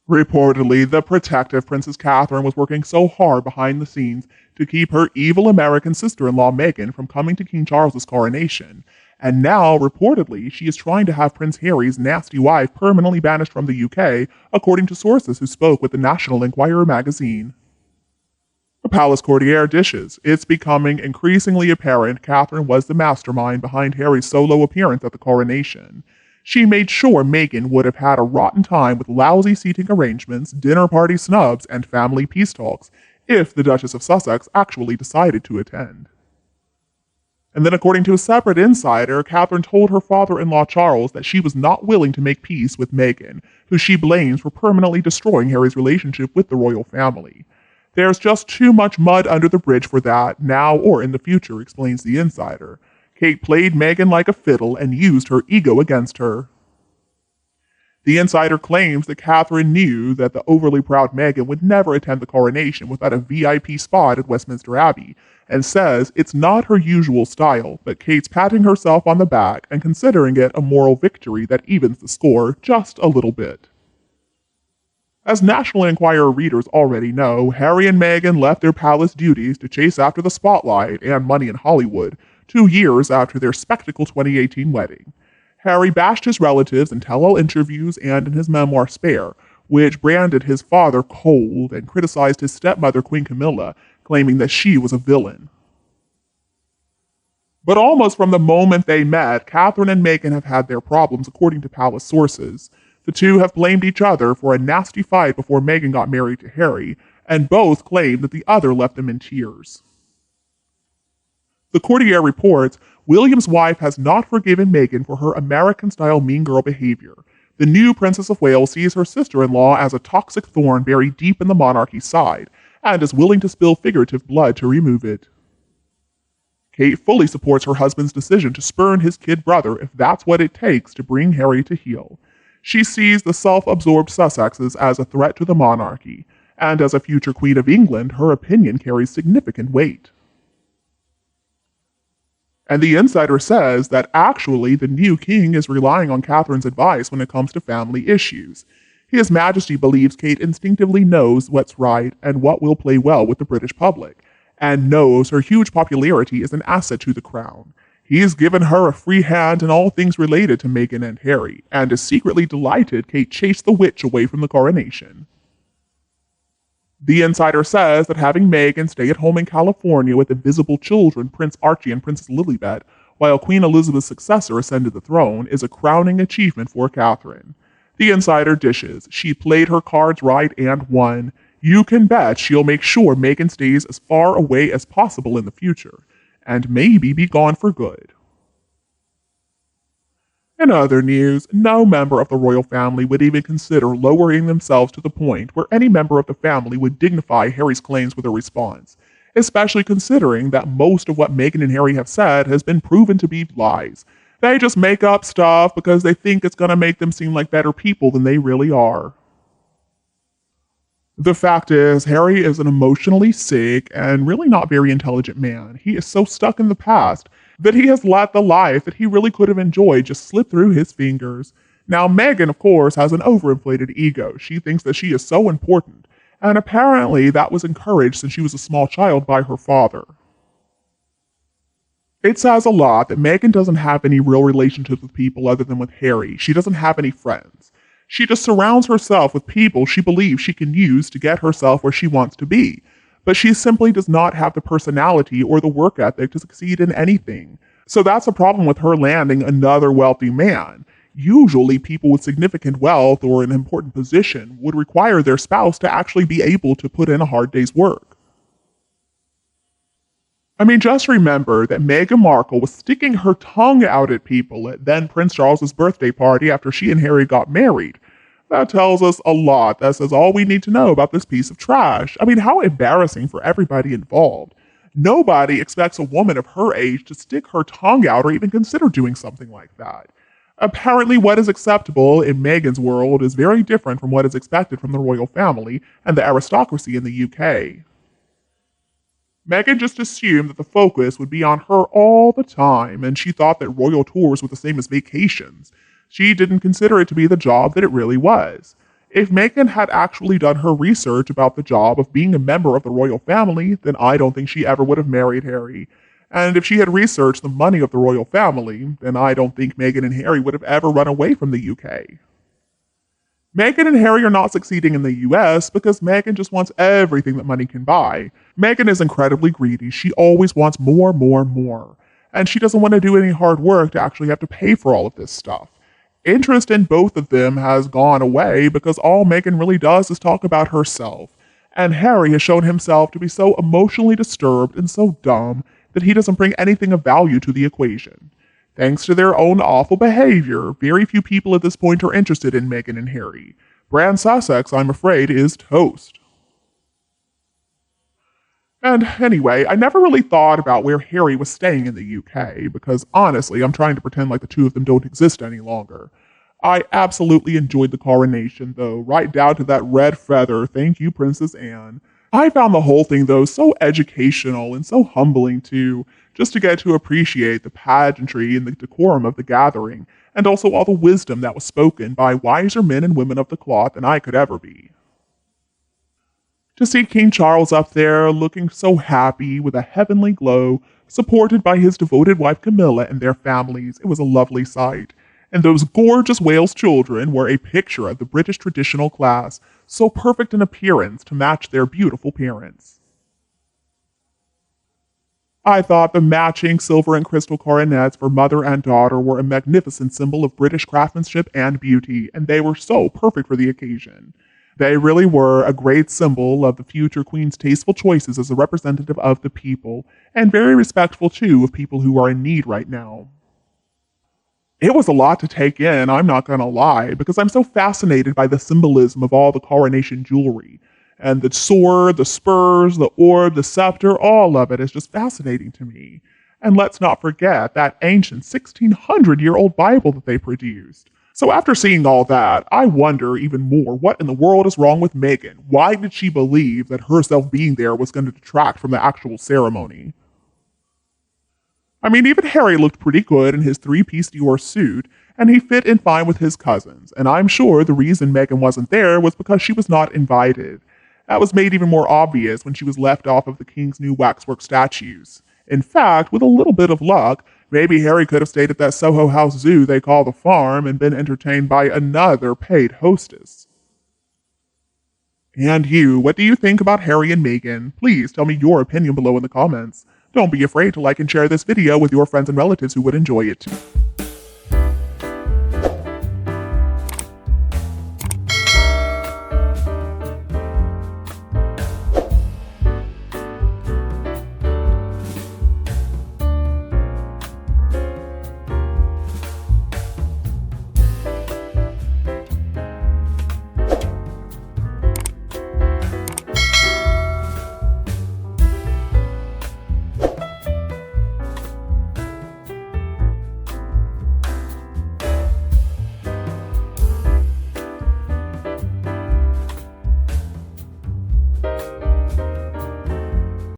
Reportedly, the protective Princess Catherine was working so hard behind the scenes to keep her evil American sister-in-law Meghan from coming to King Charles's coronation, and now, reportedly, she is trying to have Prince Harry's nasty wife permanently banished from the UK, according to sources who spoke with the National Enquirer magazine. The Palace Courtier dishes. It's becoming increasingly apparent Catherine was the mastermind behind Harry's solo appearance at the coronation. She made sure Meghan would have had a rotten time with lousy seating arrangements, dinner party snubs, and family peace talks if the Duchess of Sussex actually decided to attend. And then, according to a separate insider, Catherine told her father-in-law Charles that she was not willing to make peace with Meghan, who she blames for permanently destroying Harry's relationship with the royal family. There's just too much mud under the bridge for that, now or in the future, explains the insider. Kate played Meghan like a fiddle and used her ego against her. The insider claims that Catherine knew that the overly proud Meghan would never attend the coronation without a VIP spot at Westminster Abbey, and says it's not her usual style, but Kate's patting herself on the back and considering it a moral victory that evens the score just a little bit. As National Enquirer readers already know, Harry and Meghan left their palace duties to chase after the spotlight and money in Hollywood 2 years after their spectacle 2018 wedding. Harry bashed his relatives in tell-all interviews and in his memoir Spare, which branded his father cold and criticized his stepmother Queen Camilla, claiming that she was a villain. But almost from the moment they met, Catherine and Meghan have had their problems, according to palace sources. The two have blamed each other for a nasty fight before Meghan got married to Harry, and both claim that the other left them in tears. The Courtier reports William's wife has not forgiven Meghan for her American-style mean girl behavior. The new Princess of Wales sees her sister-in-law as a toxic thorn buried deep in the monarchy's side, and is willing to spill figurative blood to remove it. Kate fully supports her husband's decision to spurn his kid brother if that's what it takes to bring Harry to heel. She sees the self-absorbed Sussexes as a threat to the monarchy, and as a future Queen of England, her opinion carries significant weight. And the insider says that actually the new king is relying on Catherine's advice when it comes to family issues. His Majesty believes Kate instinctively knows what's right and what will play well with the British public, and knows her huge popularity is an asset to the crown. He has given her a free hand in all things related to Meghan and Harry, and is secretly delighted Kate chased the witch away from the coronation. The insider says that having Meghan stay at home in California with invisible children Prince Archie and Princess Lilibet, while Queen Elizabeth's successor ascended the throne, is a crowning achievement for Catherine. The insider dishes. She played her cards right and won. You can bet she'll make sure Meghan stays as far away as possible in the future, and maybe be gone for good. In other news, no member of the royal family would even consider lowering themselves to the point where any member of the family would dignify Harry's claims with a response, especially considering that most of what Meghan and Harry have said has been proven to be lies. They just make up stuff because they think it's going to make them seem like better people than they really are. The fact is, Harry is an emotionally sick and really not very intelligent man. He is so stuck in the past that he has let the life that he really could have enjoyed just slip through his fingers. Now, Meghan, of course, has an overinflated ego. She thinks that she is so important, and apparently that was encouraged since she was a small child by her father. It says a lot that Meghan doesn't have any real relationships with people other than with Harry. She doesn't have any friends. She just surrounds herself with people she believes she can use to get herself where she wants to be. But she simply does not have the personality or the work ethic to succeed in anything. So that's a problem with her landing another wealthy man. Usually people with significant wealth or an important position would require their spouse to actually be able to put in a hard day's work. I mean, just remember that Meghan Markle was sticking her tongue out at people at then Prince Charles's birthday party after she and Harry got married. That tells us a lot. That says all we need to know about this piece of trash. I mean, how embarrassing for everybody involved. Nobody expects a woman of her age to stick her tongue out or even consider doing something like that. Apparently, what is acceptable in Meghan's world is very different from what is expected from the royal family and the aristocracy in the UK. Meghan just assumed that the focus would be on her all the time, and she thought that royal tours were the same as vacations. She didn't consider it to be the job that it really was. If Meghan had actually done her research about the job of being a member of the royal family, then I don't think she ever would have married Harry. And if she had researched the money of the royal family, then I don't think Meghan and Harry would have ever run away from the UK. Meghan and Harry are not succeeding in the US because Meghan just wants everything that money can buy. Meghan is incredibly greedy. She always wants more, more, more. And she doesn't want to do any hard work to actually have to pay for all of this stuff. Interest in both of them has gone away because all Meghan really does is talk about herself. And Harry has shown himself to be so emotionally disturbed and so dumb that he doesn't bring anything of value to the equation. Thanks to their own awful behavior, very few people at this point are interested in Meghan and Harry. Bran Sussex, I'm afraid, is toast. And anyway, I never really thought about where Harry was staying in the UK, because honestly, I'm trying to pretend like the two of them don't exist any longer. I absolutely enjoyed the coronation, though, right down to that red feather. Thank you, Princess Anne. I found the whole thing, though, so educational and so humbling, too, just to get to appreciate the pageantry and the decorum of the gathering, and also all the wisdom that was spoken by wiser men and women of the cloth than I could ever be. To see King Charles up there looking so happy with a heavenly glow, supported by his devoted wife Camilla and their families, it was a lovely sight. And those gorgeous Wales children were a picture of the British traditional class, so perfect in appearance to match their beautiful parents. I thought the matching silver and crystal coronets for mother and daughter were a magnificent symbol of British craftsmanship and beauty, and they were so perfect for the occasion. They really were a great symbol of the future Queen's tasteful choices as a representative of the people, and very respectful, too, of people who are in need right now. It was a lot to take in, I'm not gonna lie, because I'm so fascinated by the symbolism of all the coronation jewelry. And the sword, the spurs, the orb, the scepter, all of it is just fascinating to me. And let's not forget that ancient 1600-year-old Bible that they produced. So after seeing all that, I wonder even more what in the world is wrong with Meghan? Why did she believe that herself being there was going to detract from the actual ceremony? I mean, even Harry looked pretty good in his three-piece Dior suit, and he fit in fine with his cousins, and I'm sure the reason Meghan wasn't there was because she was not invited. That was made even more obvious when she was left off of the king's new waxwork statues. In fact, with a little bit of luck, maybe Harry could have stayed at that Soho House zoo they call the farm and been entertained by another paid hostess. And you, what do you think about Harry and Meghan? Please tell me your opinion below in the comments. Don't be afraid to like and share this video with your friends and relatives who would enjoy it too.